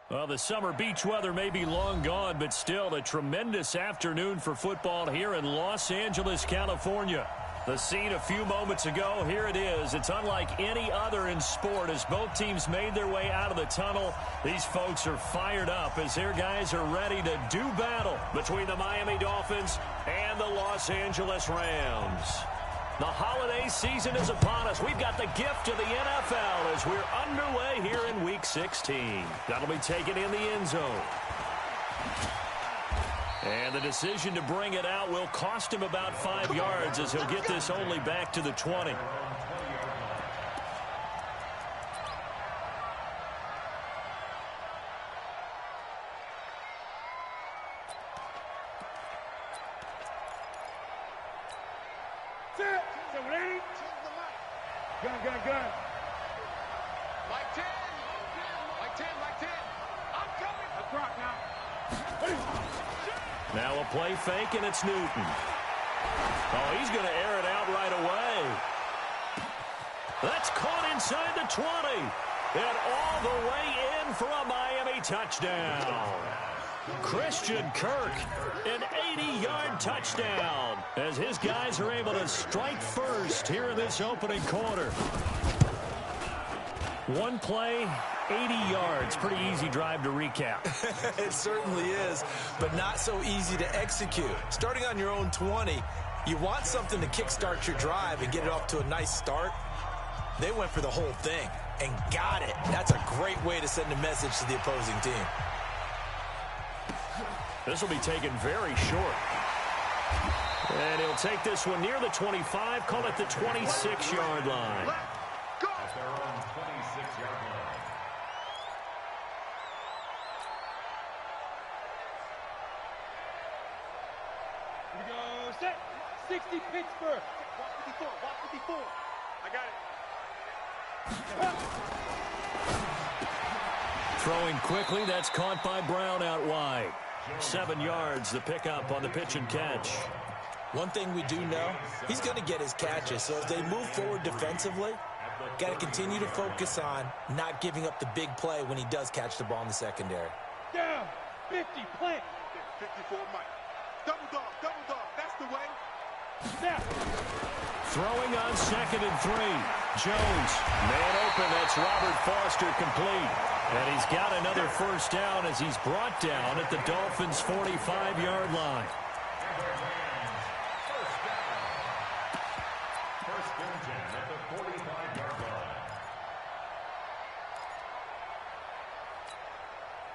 Well, the summer beach weather may be long gone, but still a tremendous afternoon for football here in Los Angeles, California. The scene a few moments ago, here it is. It's unlike any other in sport as both teams made their way out of the tunnel. These folks are fired up as their guys are ready to do battle between the Miami Dolphins and the Los Angeles Rams. The holiday season is upon us. We've got the gift of the NFL as we're underway here in Week 16. That'll be taken in the end zone. And the decision to bring it out will cost him about 5 yards as he'll get this only back to the 20. Gun. Like 10. Like 10. I'm coming. A drop now. Now a play fake, and it's Newton. Oh, he's going to air it out right away. That's caught inside the 20. And all the way in for a Miami touchdown. Christian Kirk, an 80-yard touchdown as his guys are able to strike first here in this opening quarter. One play, 80 yards. Pretty easy drive to recap. It certainly is, but not so easy to execute. Starting on your own 20, you want something to kickstart your drive and get it off to a nice start. They went for the whole thing and got it. That's a great way to send a message to the opposing team. This will be taken very short. And he'll take this one near the 25, call it the 26-yard line. That's their own 26-yard line. Here we go, set. 60 Pittsburgh. Walk 54. I got it. Throwing quickly, that's caught by Brown out wide. 7 yards, the pickup on the pitch and catch. One thing we do know, he's going to get his catches. So as they move forward defensively, got to continue to focus on not giving up the big play when he does catch the ball in the secondary. Down, 50, plant. 54, Mike. Double dog. That's the way. Snap. Throwing on 2nd and 3. Jones, man open, that's Robert Foster complete. And he's got another first down as he's brought down at the Dolphins' 45-yard line. First down at the 45-yard line.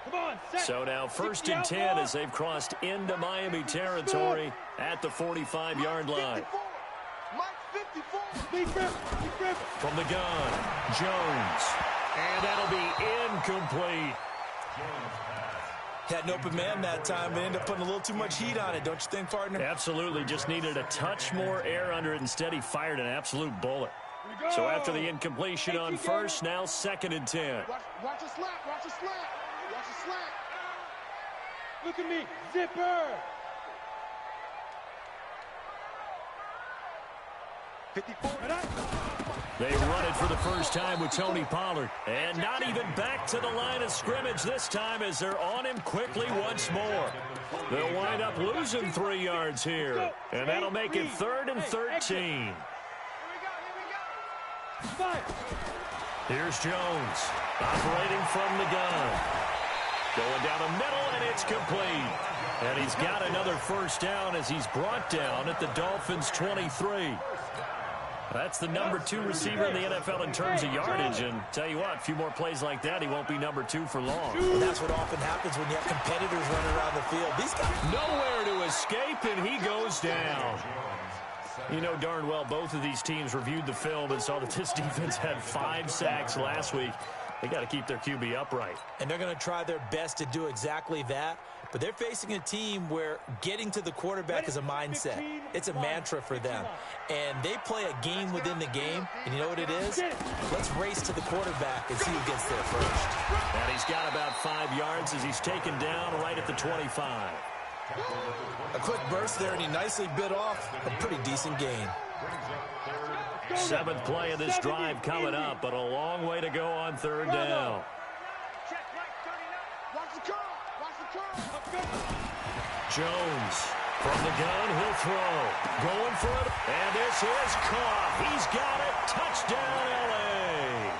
Come on, set. So now 1st and 10 as they've crossed into Miami territory at the 45-yard line. Mike 54. From the gun, Jones. And that'll be incomplete. Had an open man that time, but ended up putting a little too much heat on it, don't you think, partner? Absolutely. Just needed a touch more air under it. Instead, he fired an absolute bullet. So after the incompletion on first, now 2nd and 10. Watch a slant. Look at me, zipper. 54. They run it for the first time with Tony Pollard. And not even back to the line of scrimmage this time as they're on him quickly once more. They'll wind up losing 3 yards here. And that'll make it 3rd and 13. Here we go. Here's Jones operating from the gun. Going down the middle, and it's complete. And he's got another first down as he's brought down at the Dolphins' 23. That's the number 2 receiver in the NFL in terms of yardage. And tell you what, a few more plays like that, he won't be number 2 for long. And that's what often happens when you have competitors running around the field. These guys nowhere to escape, and he goes down. You know darn well both of these teams reviewed the film and saw that this defense had 5 sacks last week. They got to keep their QB upright. And they're going to try their best to do exactly that. But they're facing a team where getting to the quarterback is a mindset. It's a mantra for them. And they play a game within the game. And you know what it is? Let's race to the quarterback and see who gets there first. And he's got about 5 yards as he's taken down right at the 25. A quick burst there, and he nicely bit off a pretty decent gain. 7th play of this drive coming up, but a long way to go on 3rd down. Jones from the gun, he'll throw. Going for it, and this is caught. He's got it. Touchdown, L.A.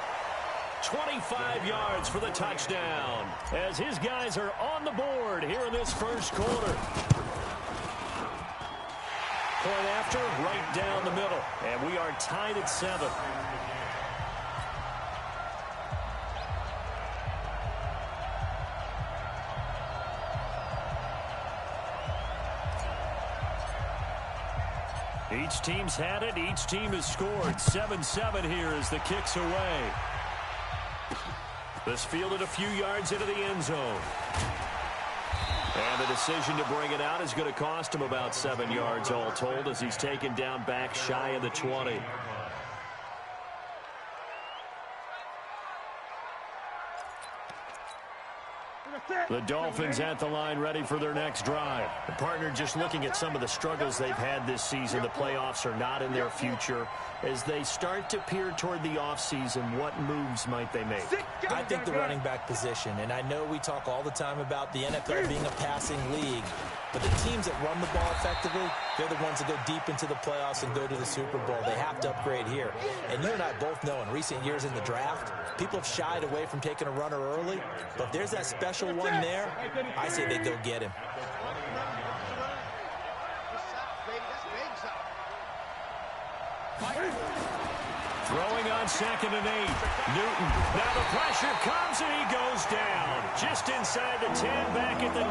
25 yards for the touchdown as his guys are on the board here in this first quarter. Point after, right down the middle, and we are tied at 7. Each team's had it. Each team has scored. 7-7 here as the kick's away. This fielded a few yards into the end zone. And the decision to bring it out is going to cost him about 7 yards all told as he's taken down back shy of the 20. The Dolphins at the line ready for their next drive. The partner just looking at some of the struggles they've had this season. The playoffs are not in their future. As they start to peer toward the offseason, what moves might they make? I think the running back position, and I know we talk all the time about the NFL being a passing league, but the teams that run the ball effectively, they're the ones that go deep into the playoffs and go to the Super Bowl. They have to upgrade here. And you and I both know in recent years in the draft, people have shied away from taking a runner early, but if there's that special one there, I say they go get him. Throwing on 2nd and 8. Newton. Now the pressure comes and he goes down. Just inside the 10, back at the 9.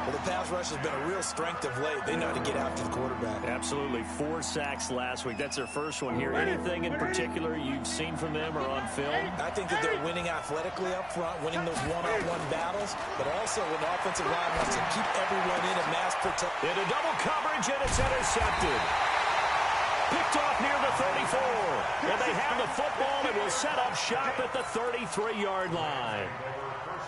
Well, the pass rush has been a real strength of late. They know how to get after the quarterback. Absolutely. 4 sacks last week. That's their first one here. Anything in particular you've seen from them or on film? I think that they're winning athletically up front, winning those one-on-one battles, but also when the offensive line wants to keep everyone in and mass protect. Into double coverage, and it's intercepted. Picked off near the 34. And they have the football and will set up shop at the 33-yard line.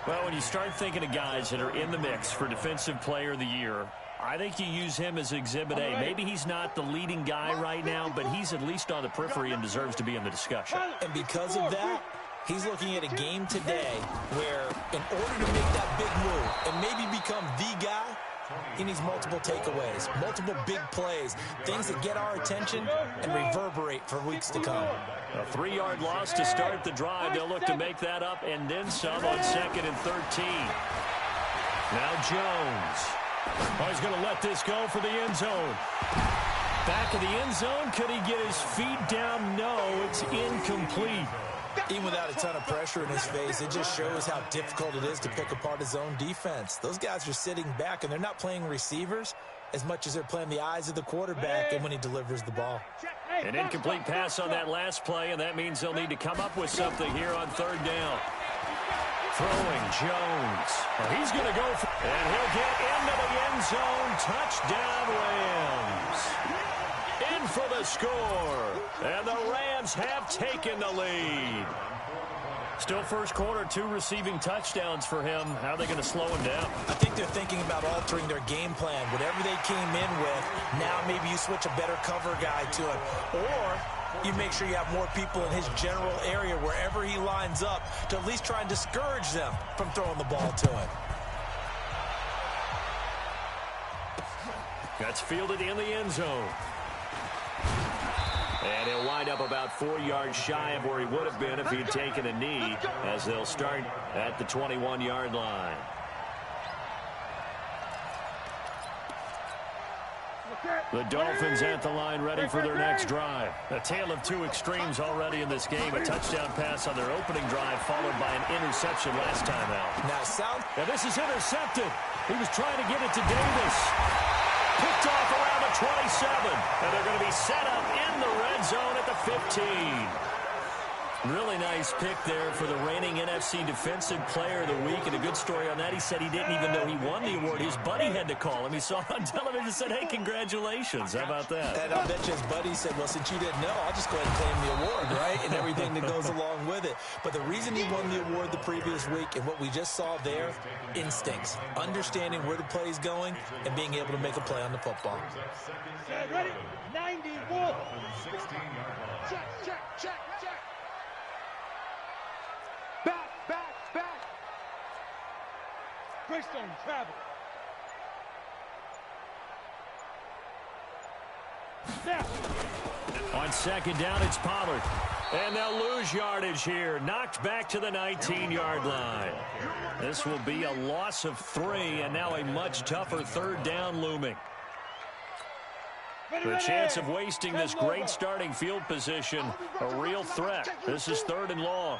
Well, when you start thinking of guys that are in the mix for Defensive Player of the Year, I think you use him as Exhibit A. Maybe he's not the leading guy right now, but he's at least on the periphery and deserves to be in the discussion. And because of that, he's looking at a game today where in order to make that big move and maybe become the guy, he needs multiple takeaways, multiple big plays, things that get our attention and reverberate for weeks to come. A 3-yard loss to start the drive. They'll look to make that up and then some on 2nd and 13. Now Jones. Oh, he's going to let this go for the end zone. Back of the end zone. Could he get his feet down? No, it's incomplete. Even without a ton of pressure in his face, it just shows how difficult it is to pick apart his own defense. Those guys are sitting back, and they're not playing receivers as much as they're playing the eyes of the quarterback and when he delivers the ball. An incomplete pass on that last play, and that means they'll need to come up with something here on 3rd down. Throwing Jones. Oh, he's going to go for, and he'll get into the end zone. Touchdown, Rams. In for the score. And the Rams have taken the lead. Still first quarter, 2 receiving touchdowns for him. How are they going to slow him down? I think they're thinking about altering their game plan. Whatever they came in with, now maybe you switch a better cover guy to him. Or you make sure you have more people in his general area wherever he lines up to at least try and discourage them from throwing the ball to him. That's fielded in the end zone. And he'll wind up about 4 yards shy of where he would have been if he'd taken a knee, as they'll start at the 21-yard line. The Dolphins at the line ready for their next drive. A tale of 2 extremes already in this game. A touchdown pass on their opening drive followed by an interception last time out. Now this is intercepted. He was trying to get it to Davis. Picked off around the 27. And they're going to be set up in the red zone at the 15. Really nice pick there for the reigning NFC Defensive Player of the Week. And a good story on that. He said he didn't even know he won the award. His buddy had to call him. He saw it on television and said, hey, congratulations. How about that? And I bet you his buddy said, well, since you didn't know, I'll just go ahead and claim the award, right? And everything that goes along with it. But the reason he won the award the previous week and what we just saw there, instincts. Understanding where the play is going and being able to make a play on the football. Ready? 91. 16 yards. Check, check, check, check. Back, back, back. Greystone, travel. Snap. On second down, it's Pollard. And they'll lose yardage here. Knocked back to the 19-yard line. This will be a loss of 3, and now a much tougher third down looming. The chance of wasting this great starting field position, a real threat. This is 3rd and long.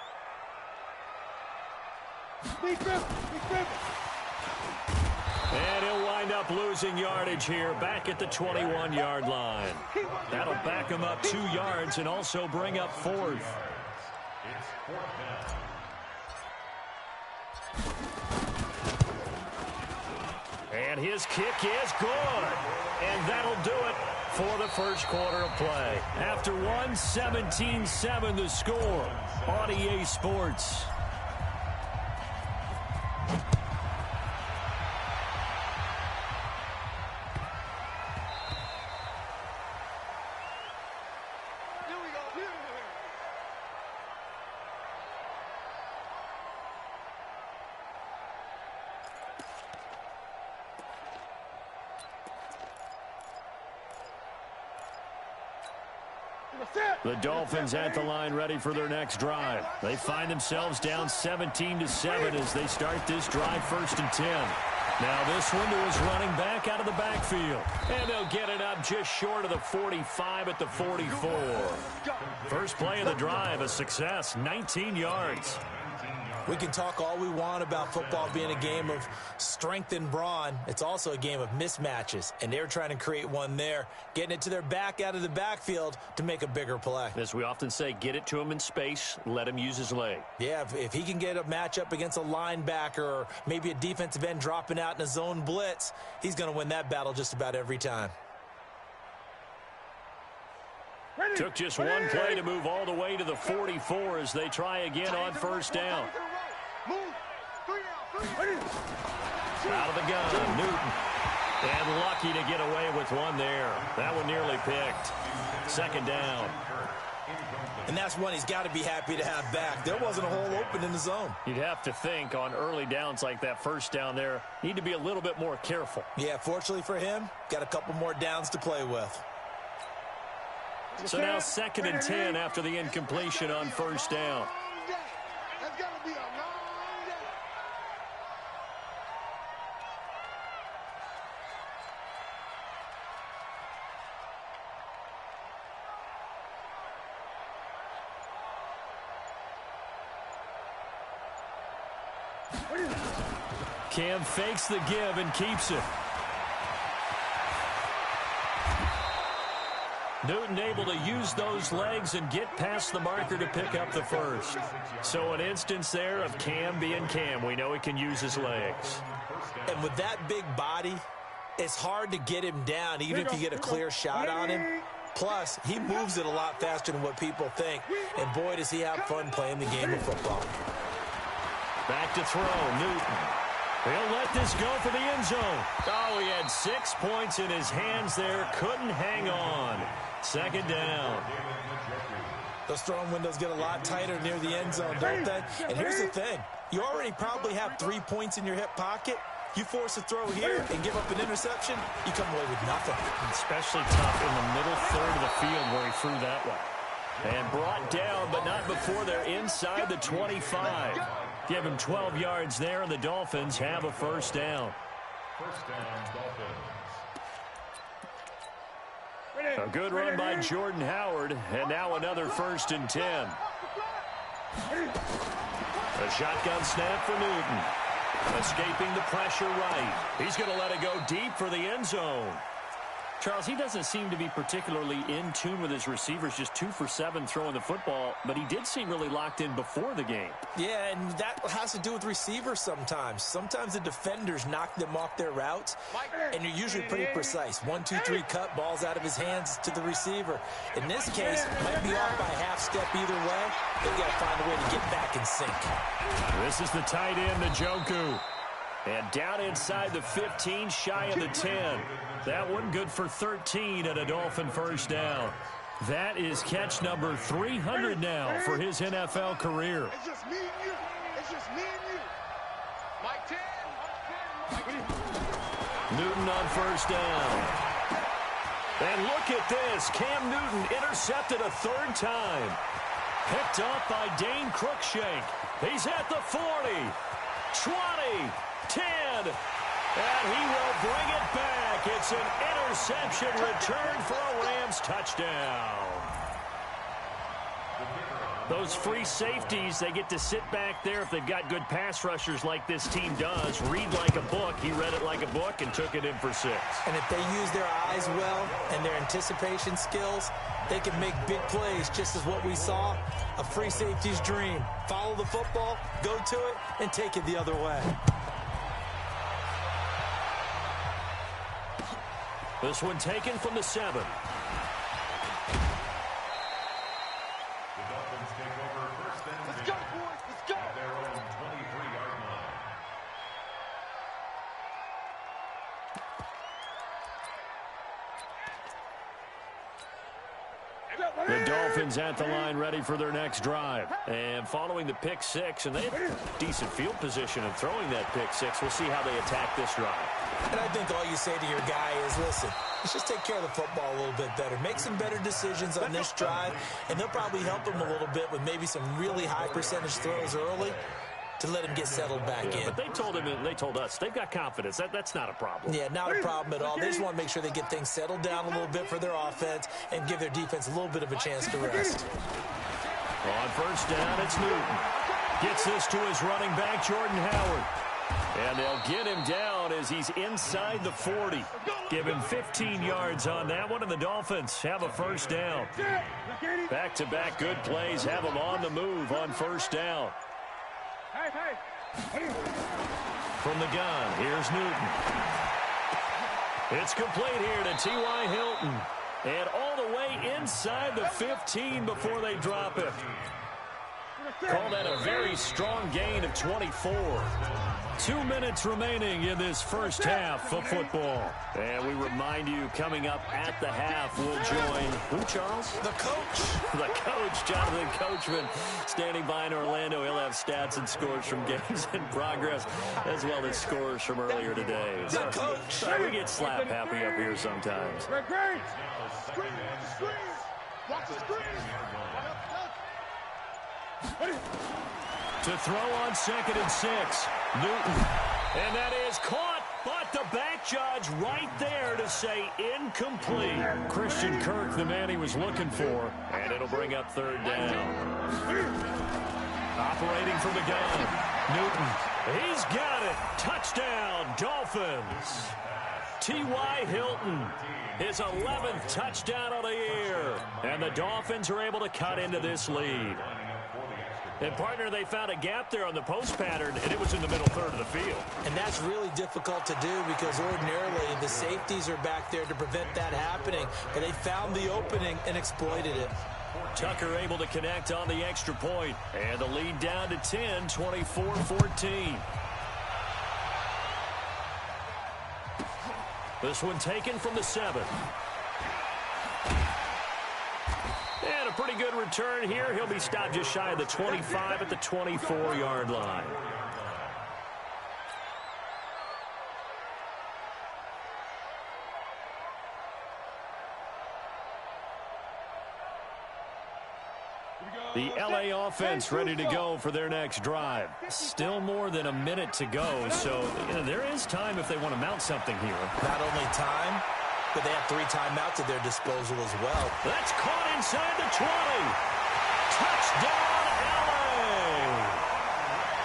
And he'll wind up losing yardage here back at the 21-yard line. That'll back him up 2 yards and also bring up 4th. And his kick is good. And that'll do it for the first quarter of play. After 1, 17-7 the score on EA Sports. The Dolphins at the line ready for their next drive. They find themselves down 17-7 as they start this drive 1st and 10. Now this window is running back out of the backfield. And they'll get it up just short of the 45 at the 44. First play of the drive, a success, 19 yards. We can talk all we want about football being a game of strength and brawn. It's also a game of mismatches, and they're trying to create one there, getting it to their back out of the backfield to make a bigger play. As we often say, get it to him in space, let him use his leg. Yeah, if he can get a matchup against a linebacker or maybe a defensive end dropping out in a zone blitz, he's going to win that battle just about every time. Took just one play to move all the way to the 44 as they try again on first down. Out of the gun, Newton. And lucky to get away with one there. That one nearly picked. Second down. And that's one he's got to be happy to have back. There wasn't a hole open in the zone. You'd have to think on early downs like that first down there, need to be a little bit more careful. Yeah, fortunately for him, got a couple more downs to play with. So now 2nd and 10 after the incompletion on first down. That's got to be a long day. Cam fakes the give and keeps it. Newton able to use those legs and get past the marker to pick up the first. So an instance there of Cam being Cam. We know he can use his legs. And with that big body, it's hard to get him down even if you get a clear shot on him. Plus, he moves it a lot faster than what people think. And boy, does he have fun playing the game of football. Back to throw, Newton. He'll let this go for the end zone. Oh, he had 6 points in his hands there. Couldn't hang on. Second down. Those throwing windows get a lot tighter near the end zone, don't they? And here's the thing. You already probably have 3 points in your hip pocket. You force a throw here and give up an interception, you come away with nothing. Especially tough in the middle third of the field where he threw that one. And brought down, but not before they're inside the 25. Give him 12 yards there, and the Dolphins have a first down. First down, Dolphins. A good run by Jordan Howard, and now another 1st and 10. A shotgun snap for Newton. Escaping the pressure right. He's going to let it go deep for the end zone. Charles, he doesn't seem to be particularly in tune with his receivers, just 2 for 7 throwing the football, but he did seem really locked in before the game. Yeah, and that has to do with receivers sometimes. Sometimes the defenders knock them off their routes, and they're usually pretty precise. 1, 2, 3 cut, balls out of his hands to the receiver. In this case, might be off by a half step either way. They've got to find a way to get back in sync. This is the tight end, Njoku. And down inside the 15, shy of the 10. That one good for 13 and a Dolphin first down. That is catch number 300 now for his NFL career. It's just me and you. It's just me and you. Mike 10. Newton on first down. And look at this. Cam Newton intercepted a third time. Picked up by Dane Cruikshank. He's at the 40, 20, 10, and he will bring it back. It's an interception return for a Rams touchdown. Those free safeties, they get to sit back there if they've got good pass rushers like this team does. Read like a book. He read it like a book and took it in for 6. And if they use their eyes well and their anticipation skills, they can make big plays, just as what we saw, a free safety's dream. Follow the football, go to it, and take it the other way. This one taken from the 7. Let's go, boys. Let's go. Their own 23-yard line. The Dolphins at the line ready for their next drive. And following the pick 6, and they have decent field position in throwing that pick 6. We'll see how they attack this drive. And I think all you say to your guy is, listen, let's just take care of the football a little bit better. Make some better decisions on this drive, and they'll probably help him a little bit with maybe some really high percentage throws early to let him get settled back in. But they told him, and they told us, they've got confidence. That's not a problem. Yeah, not a problem at all. They just want to make sure they get things settled down a little bit for their offense and give their defense a little bit of a chance to rest. On first down, it's Newton. Gets this to his running back, Jordan Howard. And they'll get him down as he's inside the 40. Give him 15 yards on that one, and the Dolphins have a first down. Back-to-back good plays have them on the move on first down. From the gun, here's Newton. It's complete here to T.Y. Hilton. And all the way inside the 15 before they drop it. Call that a very strong gain of 24. 2 minutes remaining in this first half of football. And we remind you, coming up at the half, we'll join, who, Charles? The coach. The coach, Jonathan Coachman, standing by in Orlando. He'll have stats and scores from games in progress, as well as scores from earlier today. The coach. We get slap happy up here sometimes. Screen. Watch the screen. To throw on 2nd and 6. Newton. And that is caught, but the back judge right there to say incomplete. Christian Kirk, the man he was looking for, and it'll bring up 3rd down. Operating from the gun. Newton. He's got it. Touchdown, Dolphins. T.Y. Hilton. His 11th touchdown of the year. And the Dolphins are able to cut into this lead. And, partner, they found a gap there on the post pattern, and it was in the middle third of the field. And that's really difficult to do because ordinarily the safeties are back there to prevent that happening. But they found the opening and exploited it. Tucker able to connect on the extra point. And the lead down to 10, 24-14. This one taken from the 7. And a pretty good return here. He'll be stopped just shy of the 25 at the 24-yard line. The LA offense ready to go for their next drive. Still more than a minute to go, so there is time if they want to mount something here. Not only time, but they have 3 timeouts at their disposal as well. That's caught inside the 20. Touchdown, LA.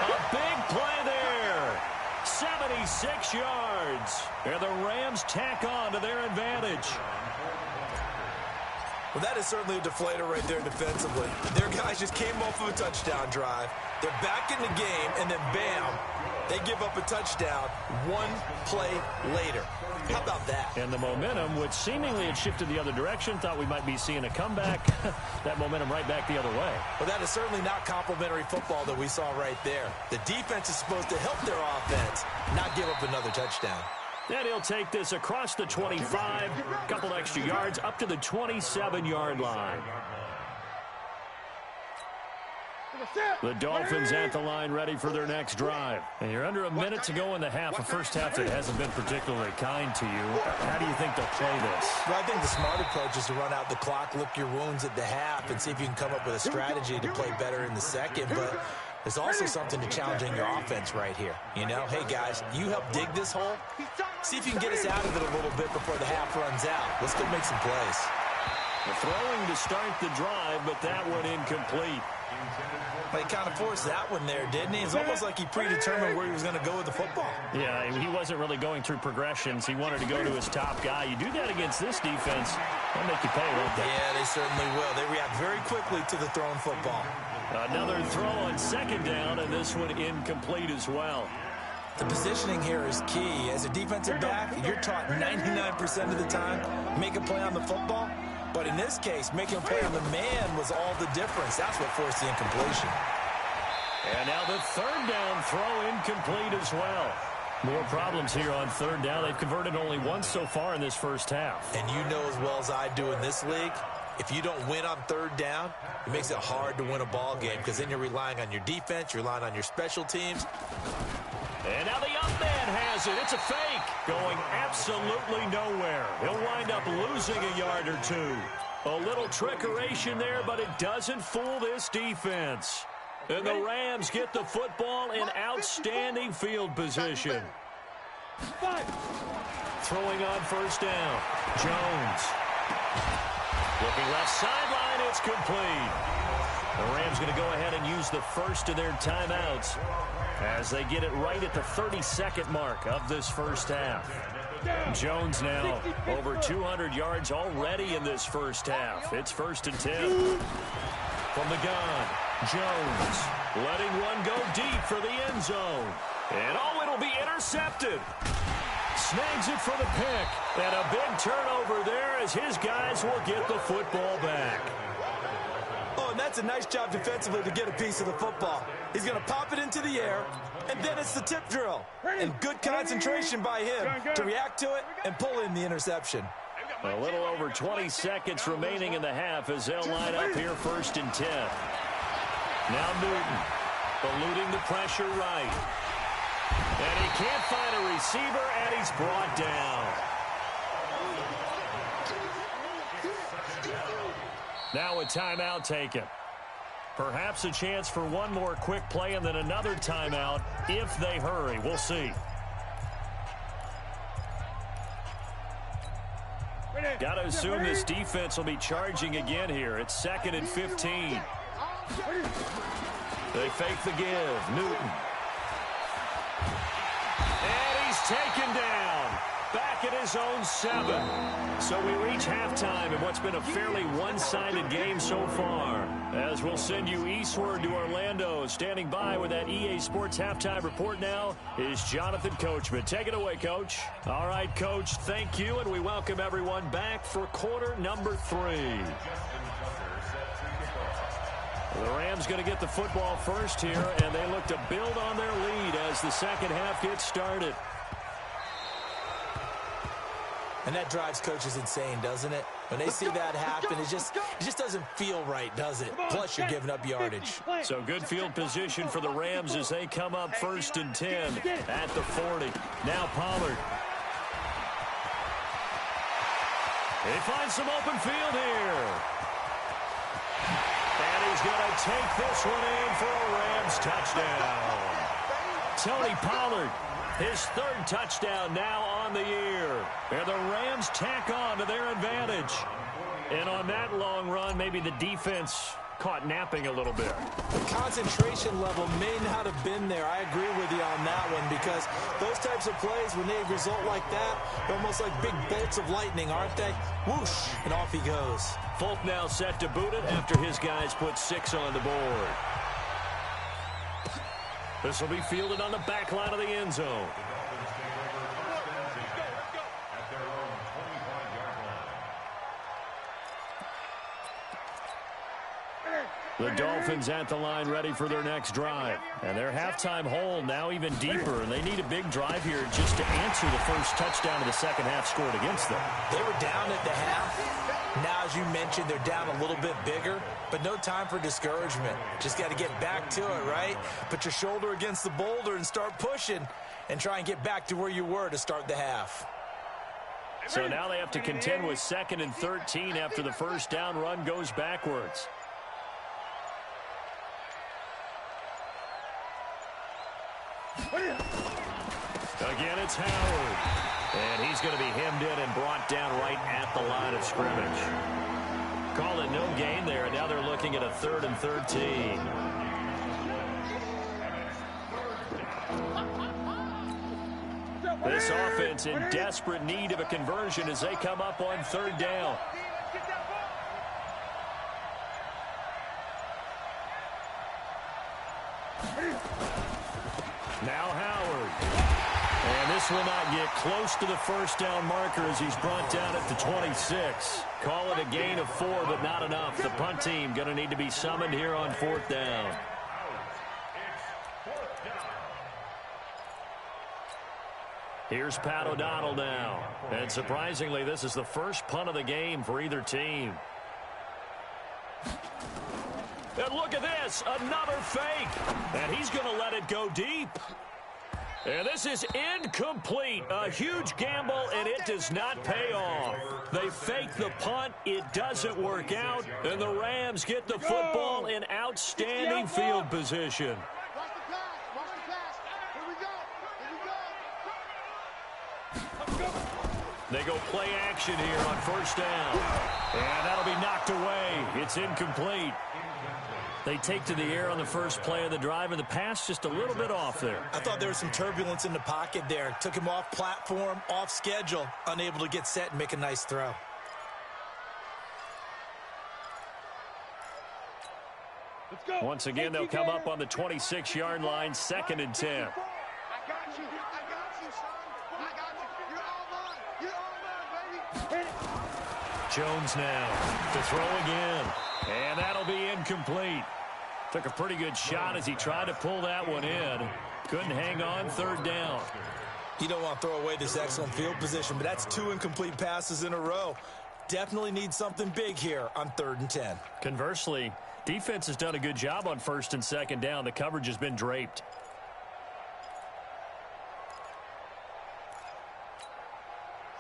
A big play there. 76 yards. And the Rams tack on to their advantage. Well, that is certainly a deflator right there defensively. Their guys just came off of a touchdown drive. They're back in the game, and then bam, they give up a touchdown 1 play later. How about that? And the momentum, which seemingly had shifted the other direction, thought we might be seeing a comeback. That momentum right back the other way. Well, that is certainly not complimentary football that we saw right there. The defense is supposed to help their offense, not give up another touchdown. And he'll take this across the 25, a couple extra yards, up to the 27-yard line. The Dolphins at the line ready for their next drive. And you're under a minute to go in the half, a first half that hasn't been particularly kind to you. How do you think they'll play this? Well, I think the smart approach is to run out the clock, lick your wounds at the half, and see if you can come up with a strategy to play better in the second. But there's also something to challenging your offense right here. You know, hey, guys, you help dig this hole. See if you can get us out of it a little bit before the half runs out. Let's go make some plays. The throwing to start the drive, but that one incomplete. Well, he kind of forced that one there, didn't he? It's almost like he predetermined where he was going to go with the football. Yeah, he wasn't really going through progressions. He wanted to go to his top guy. You do that against this defense, they'll make you pay, won't they? Yeah, they certainly will. They react very quickly to the thrown football. Another throw on second down, and this one incomplete as well. The positioning here is key. As a defensive back, you're taught 99% of the time, make a play on the football. But in this case, making a play on the man was all the difference. That's what forced the incompletion. And now the third down throw incomplete as well. More problems here on third down. They've converted only once so far in this first half. And you know as well as I do in this league, if you don't win on third down, it makes it hard to win a ball game because then you're relying on your defense, you're relying on your special teams. And now the up man has it. It's a fake. Going absolutely nowhere. He'll wind up losing a yard or two. A little trickeration there, but it doesn't fool this defense. And the Rams get the football in outstanding field position. Throwing on first down. Jones. Looking left sideline. It's complete. The Rams going to go ahead and use the first of their timeouts as they get it right at the 32nd mark of this first half. Jones now over 200 yards already in this first half. It's 1st and 10. From the gun, Jones letting one go deep for the end zone. And it'll be intercepted. Snags it for the pick. And a big turnover there as his guys will get the football back. Oh, and that's a nice job defensively to get a piece of the football. He's going to pop it into the air, and then it's the tip drill. And good concentration by him to react to it and pull in the interception. A little over 20 seconds remaining in the half as they'll line up here 1st and 10. Now Newton eluding the pressure right. And he can't find a receiver, and he's brought down. Now a timeout taken. Perhaps a chance for one more quick play and then another timeout if they hurry. We'll see. Got to assume this defense will be charging again here. It's 2nd and 15. They fake the give. Newton. And he's taken down. Back at his own 7. So we reach halftime in what's been a fairly one-sided game so far. As we'll send you eastward to Orlando. Standing by with that EA Sports Halftime Report now is Jonathan Coachman. Take it away, Coach. All right, Coach, thank you, and we welcome everyone back for quarter number 3. The Rams going to get the football first here, and they look to build on their lead as the second half gets started. And that drives coaches insane, doesn't it? When they see that happen, it just doesn't feel right, does it? Plus, you're giving up yardage. So good field position for the Rams as they come up 1st and 10 at the 40. Now Pollard. He finds some open field here. And he's going to take this one in for a Rams touchdown. Tony Pollard. His 3rd touchdown now on the year. And the Rams tack on to their advantage. And on that long run, maybe the defense caught napping a little bit. The concentration level may not have been there. I agree with you on that one because those types of plays, when they result like that, they're almost like big bolts of lightning, aren't they? Whoosh, and off he goes. Folk now set to boot it after his guys put 6 on the board. This will be fielded on the back line of the end zone. The Dolphins at the line ready for their next drive. And their halftime hole now even deeper. And they need a big drive here just to answer the first touchdown of the second half scored against them. They were down at the half. Now, as you mentioned, they're down a little bit bigger, but no time for discouragement. Just got to get back to it, right? Put your shoulder against the boulder and start pushing and try and get back to where you were to start the half. So now they have to contend with 2nd and 13 after the first down run goes backwards. Again, it's Howard. And he's going to be hemmed in and brought down right at the line of scrimmage. Call it no gain there. Now they're looking at a 3rd and 13. This offense in desperate need of a conversion as they come up on 3rd down. Now Howard. And this will not get close to the first down marker as he's brought down at the 26. Call it a gain of 4, but not enough. The punt team going to need to be summoned here on 4th down. Here's Pat O'Donnell now. And surprisingly, this is the first punt of the game for either team. And look at this, another fake. And he's going to let it go deep. And this is incomplete. A huge gamble, and it does not pay off. They fake the punt. It doesn't work out. And the Rams get the football in outstanding field position. Watch the pass. Watch the pass. Here we go. Here we go. They go play action here on 1st down. And that'll be knocked away. It's incomplete. They take to the air on the first play of the drive, and the pass just a little bit off there. I thought there was some turbulence in the pocket there. Took him off platform, off schedule, unable to get set and make a nice throw. Let's go. Once again, they'll come up on the 26-yard line, 2nd and 10. I got you. I got you, son. I got you. You're all mine. You're all mine, baby. Jones now to throw again. And that'll be incomplete. Took a pretty good shot as he tried to pull that one in. Couldn't hang on, 3rd down. You don't want to throw away this excellent field position, but that's 2 incomplete passes in a row. Definitely need something big here on 3rd and 10. Conversely, defense has done a good job on 1st and 2nd down. The coverage has been draped.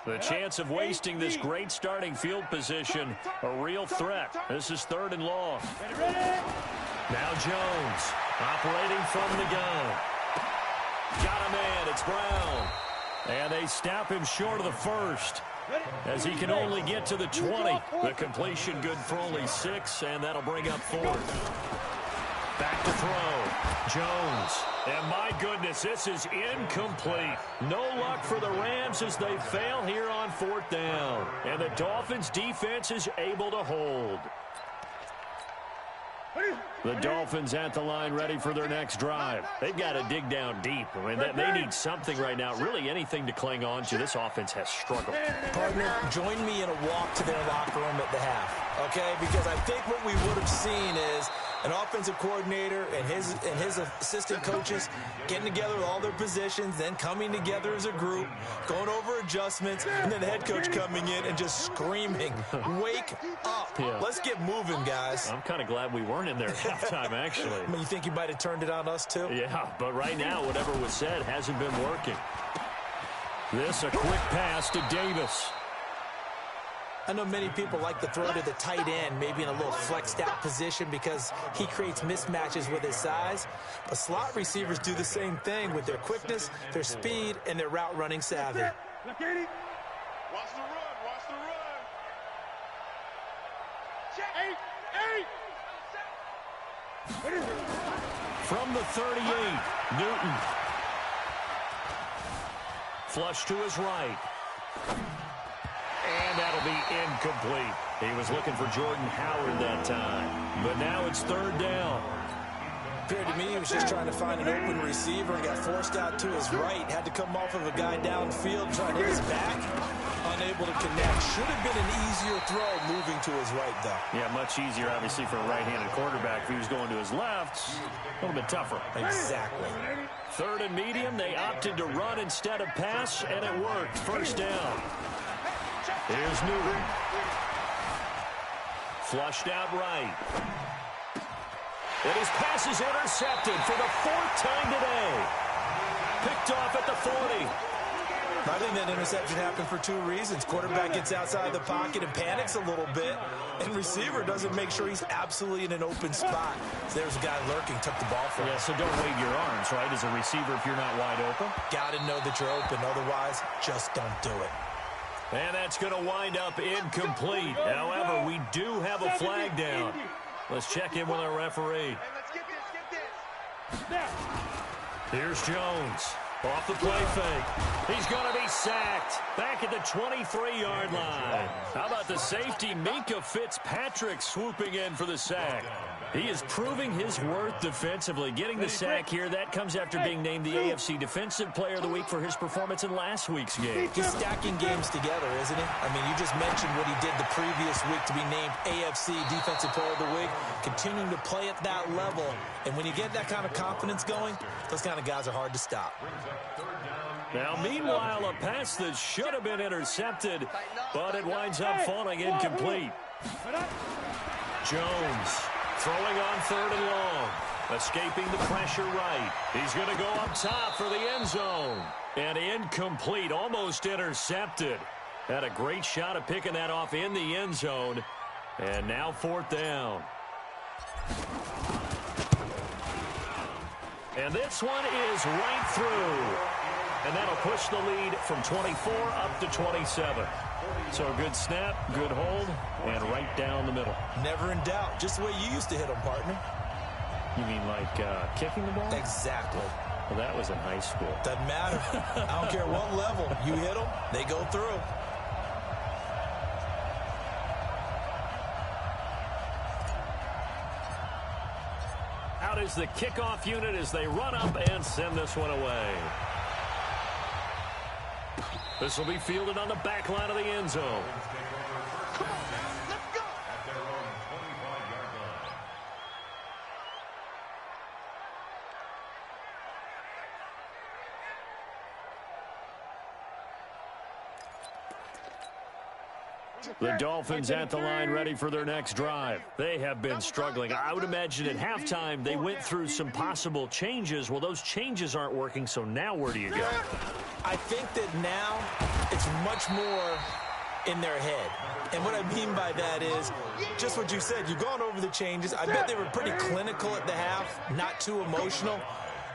The chance of wasting this great starting field position, a real threat. This is 3rd and long. Now Jones, operating from the gun. Got a man, it's Brown. And they snap him short of the first as he can only get to the 20. The completion good for only 6, and that'll bring up 4th. Back to throw. Jones. And my goodness, this is incomplete. No luck for the Rams as they fail here on 4th down. And the Dolphins defense is able to hold. The Dolphins at the line ready for their next drive. They've got to dig down deep. I mean, they need something right now, really anything to cling on to. This offense has struggled. Partner, join me in a walk to their locker room at the half, okay? Because I think what we would have seen is an offensive coordinator and his assistant coaches getting together with all their positions, then coming together as a group, going over adjustments, and then the head coach coming in and just screaming, wake up. Yeah. Let's get moving, guys. I'm kind of glad we weren't in there at halftime, actually. I mean, you think you might have turned it on us, too? Yeah, but right now, whatever was said hasn't been working. This, a quick pass to Davis. I know many people like to throw to the tight end, maybe in a little flexed out position because he creates mismatches with his size. But slot receivers do the same thing with their quickness, their speed, and their route running savvy. Watch the run. Watch the run. Check. From the 38, Newton. Flush to his right. And that'll be incomplete. He was looking for Jordan Howard that time. But now it's 3rd down. Appeared to me he was just trying to find an open receiver and got forced out to his right. Had to come off of a guy downfield trying to hit his back. Unable to connect. Should have been an easier throw moving to his right, though. Yeah, much easier, obviously, for a right-handed quarterback. If he was going to his left, a little bit tougher. Exactly. 3rd and medium. They opted to run instead of pass, and it worked. 1st down. Here's Newton. Flushed out right. And his pass is intercepted for the 4th time today. Picked off at the 40. I think that interception happened for 2 reasons. Quarterback gets outside the pocket and panics a little bit, and receiver doesn't make sure he's absolutely in an open spot. So there's a guy lurking, took the ball from him. Yeah, so don't wave your arms, right, as a receiver if you're not wide open. Got to know that you're open. Otherwise, just don't do it. And that's going to wind up incomplete. However, we do have a flag down. Let's check in with our referee. Hey, let's get this. Here's Jones. Off the play fake. He's going to be sacked. Back at the 23-yard line. How about the safety, Minka Fitzpatrick, swooping in for the sack. He is proving his worth defensively. Getting the sack here, that comes after being named the AFC Defensive Player of the Week for his performance in last week's game. Just stacking games together, isn't it? I mean, you just mentioned what he did the previous week to be named AFC Defensive Player of the Week. Continuing to play at that level. And when you get that kind of confidence going, those kind of guys are hard to stop. Now, meanwhile, a pass that should have been intercepted, but it winds up falling incomplete. Jones throwing on 3rd and long. Escaping the pressure right. He's going to go up top for the end zone. And incomplete, almost intercepted. Had a great shot at picking that off in the end zone. And now 4th down. And this one is right through. And that'll push the lead from 24 up to 27. So a good snap, good hold, and right down the middle. Never in doubt. Just the way you used to hit them, partner. You mean like kicking the ball? Exactly. Well, that was in high school. Doesn't matter. I don't care what level. You hit them, they go through. Out is the kickoff unit as they run up and send this one away. This will be fielded on the back line of the end zone. Come on, let's go. At their own 25-yard line. The Dolphins at the line ready for their next drive. They have been struggling. I would imagine at halftime they went through some possible changes. Well, those changes aren't working, so now where do you go? I think that now it's much more in their head. And what I mean by that is just what you said. You've gone over the changes. I bet they were pretty clinical at the half, not too emotional.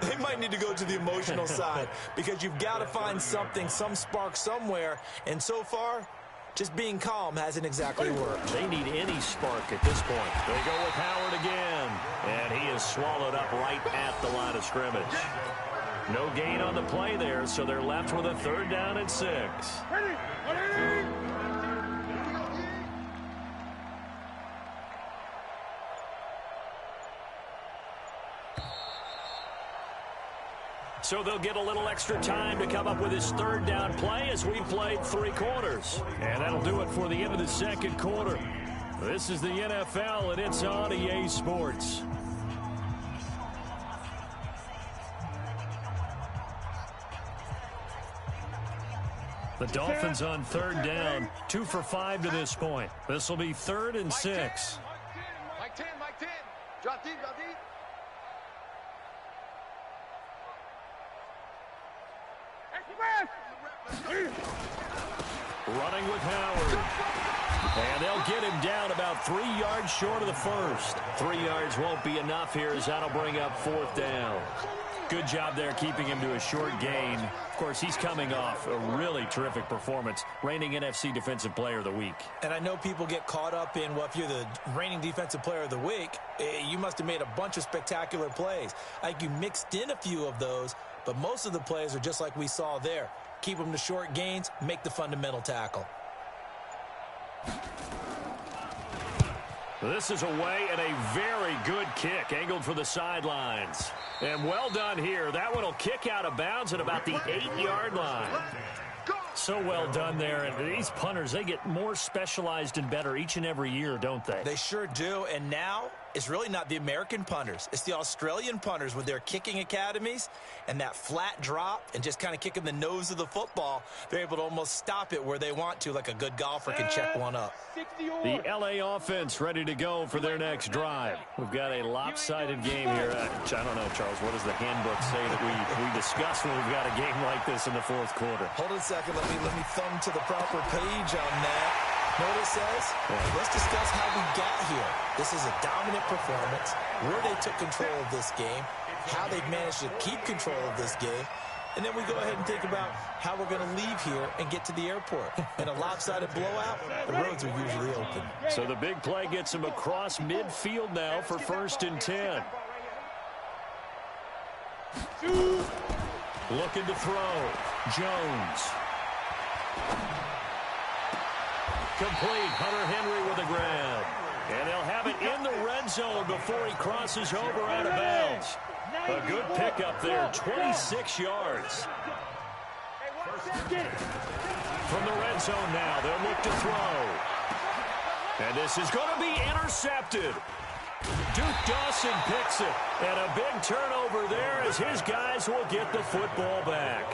They might need to go to the emotional side because you've got to find something, some spark somewhere. And so far, just being calm hasn't exactly worked. They need any spark at this point. They go with Howard again. And he is swallowed up right at the line of scrimmage. No gain on the play there, so they're left with a 3rd down and 6. So they'll get a little extra time to come up with his 3rd down play as we played 3 quarters. And that'll do it for the end of the 2nd quarter. This is the NFL, and it's on EA Sports. The Dolphins on 3rd down, 2 for 5 to this point. This will be 3rd and 6. Mike 10, Mike 10. Drop deep, drop deep. Running with Howard. And they'll get him down about 3 yards short of the first. 3 yards won't be enough here as that'll bring up 4th down. Good job there keeping him to a short gain. Of course, he's coming off a really terrific performance, reigning NFC Defensive Player of the Week. And I know people get caught up in, well, if you're the reigning Defensive Player of the Week, you must have made a bunch of spectacular plays. I think you mixed in a few of those, but most of the plays are just like we saw there. Keep them to short gains, make the fundamental tackle. This is away and a very good kick, angled for the sidelines. And well done here. That one will kick out of bounds at about the 8-yard line. So well done there. And these punters, they get more specialized and better each and every year, don't they? They sure do. And now It's really not the American punters. It's the Australian punters with their kicking academies and that flat drop and just kind of kicking the nose of the football. They're able to almost stop it where they want to, like a good golfer can check one up. The LA offense ready to go for their next drive. We've got a lopsided game here. I don't know, Charles, what does the handbook say that we discuss when we've got a game like this in the fourth quarter? Hold it a second. Let me thumb to the proper page on that. Know what it says? Yeah. Let's discuss how we got here. This is a dominant performance, where they took control of this game, how they've managed to keep control of this game, and then we go ahead and think about how we're going to leave here and get to the airport. In a lopsided blowout, the roads are usually open. So the big play gets him across midfield now for 1st and 10. Looking to throw. Jones. Complete. Hunter Henry with a grab. And they'll have it in the red zone before he crosses over out of bounds. A good pickup there, 26 yards. From the red zone now, they'll look to throw. And this is going to be intercepted. Duke Dawson picks it. And a big turnover there as his guys will get the football back.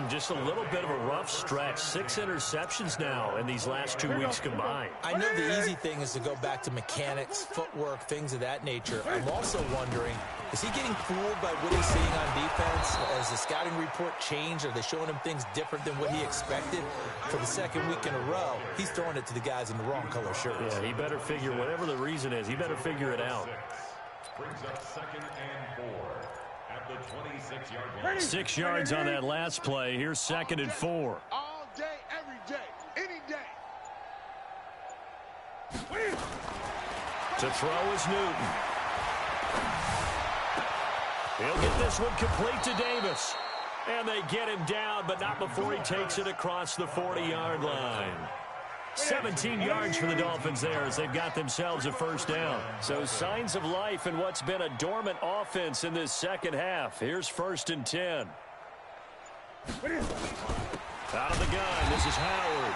Just a little bit of a rough stretch. 6 interceptions now in these last 2 weeks combined. I know the easy thing is to go back to mechanics, footwork, things of that nature. I'm also wondering, is he getting fooled by what he's seeing on defense? Has the scouting report changed? Are they showing him things different than what he expected? For the second week in a row, he's throwing it to the guys in the wrong color shirts. Yeah, he better figure, whatever the reason is, he better figure it out. Brings up 2nd and 4. At the 26-yard line. 6 yards on that last play. Here's 2nd and 4. All day, every day, any day. To throw is Newton. He'll get this one complete to Davis. And they get him down, but not before he takes it across the 40-yard line. 17 yards for the Dolphins there as they've got themselves a 1st down. So signs of life in what's been a dormant offense in this second half. Here's 1st and 10. Out of the gun, this is Howard.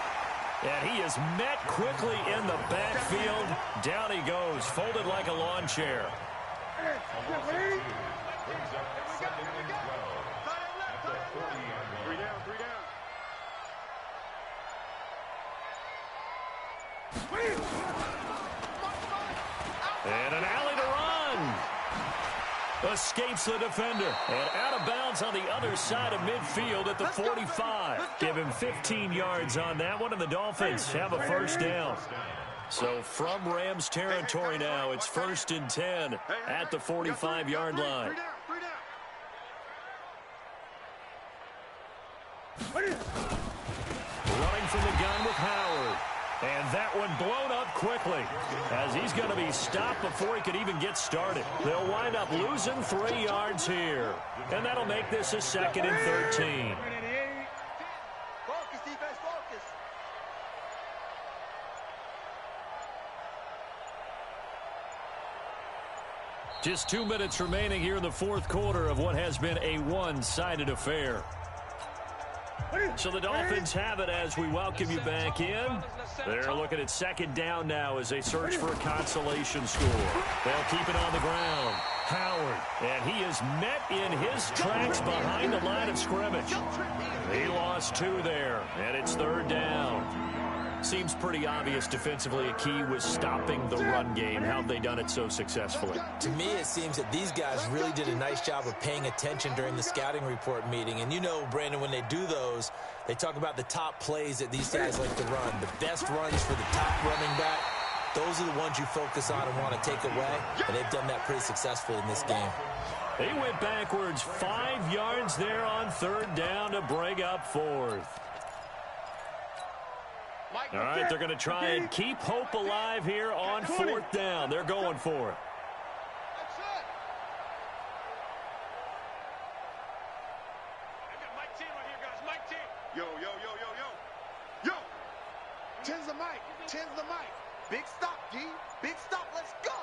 And he is met quickly in the backfield. Down he goes, folded like a lawn chair. Brings up 2nd and 12. At the 40-yard line. 3 down, 3 down. And an alley to run. Escapes the defender. And out of bounds on the other side of midfield at the 45. Give him 15 yards on that one, and the Dolphins have a 1st down. So from Rams territory now, it's 1st and 10 at the 45-yard line. Running from the gun with Howard. And that one blown up quickly as he's going to be stopped before he could even get started. They'll wind up losing 3 yards here. And that'll make this a 2nd and 13. Focus, defense, focus. Just 2 minutes remaining here in the fourth quarter of what has been a one-sided affair. So the Dolphins have it as we welcome you back in. They're looking at 2nd down now as they search for a consolation score. They'll keep it on the ground. Howard, and he is met in his tracks behind the line of scrimmage. He lost 2 there, and it's 3rd down. Seems pretty obvious defensively a key was stopping the run game. How have they done it so successfully? To me, it seems that these guys really did a nice job of paying attention during the scouting report meeting. And you know, Brandon, when they do those, they talk about the top plays that these guys like to run. The best runs for the top running back, those are the ones you focus on and want to take away. And they've done that pretty successfully in this game. They went backwards 5 yards there on 3rd down to bring up 4th. All right, they're going to try and keep hope alive here on 4th down. They're going for it. That's it. I got Mike 10 right here, guys. Mike 10. Yo, yo, yo, yo, yo. Yo. 10's the mic. 10's the mic. Big stop, D. Big stop. Let's go.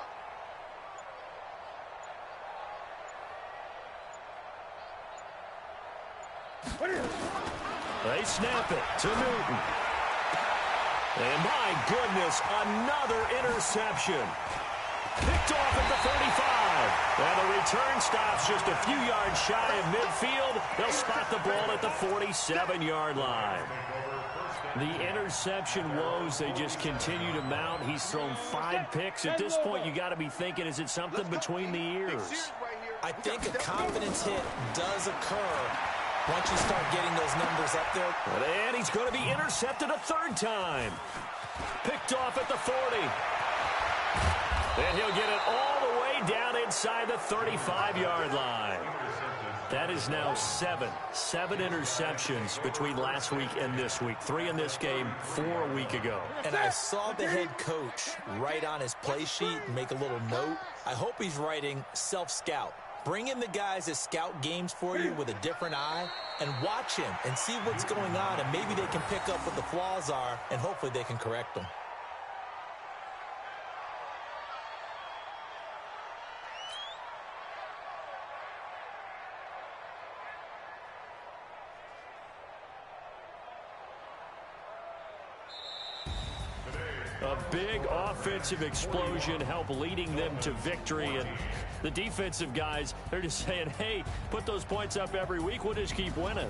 They snap it to Newton. And my goodness, another interception. Picked off at the 35. And the return stops just a few yards shy of midfield. They'll spot the ball at the 47-yard line. The interception woes, they just continue to mount. He's thrown 5 picks. At this point, you got to be thinking, is it something between the ears? I think a confidence hit does occur once you start getting those numbers up there. And he's going to be intercepted a 3rd time. Picked off at the 40. And he'll get it all the way down inside the 35-yard line. That is now 7 interceptions between last week and this week. 3 in this game, 4 a week ago. And I saw the head coach write on his play sheet and make a little note. I hope he's writing self-scout. Bring in the guys that scout games for you with a different eye and watch him and see what's going on, and maybe they can pick up what the flaws are, and hopefully they can correct them. A big offensive explosion helped leading them to victory. And the defensive guys, they're just saying, hey, put those points up every week. We'll just keep winning.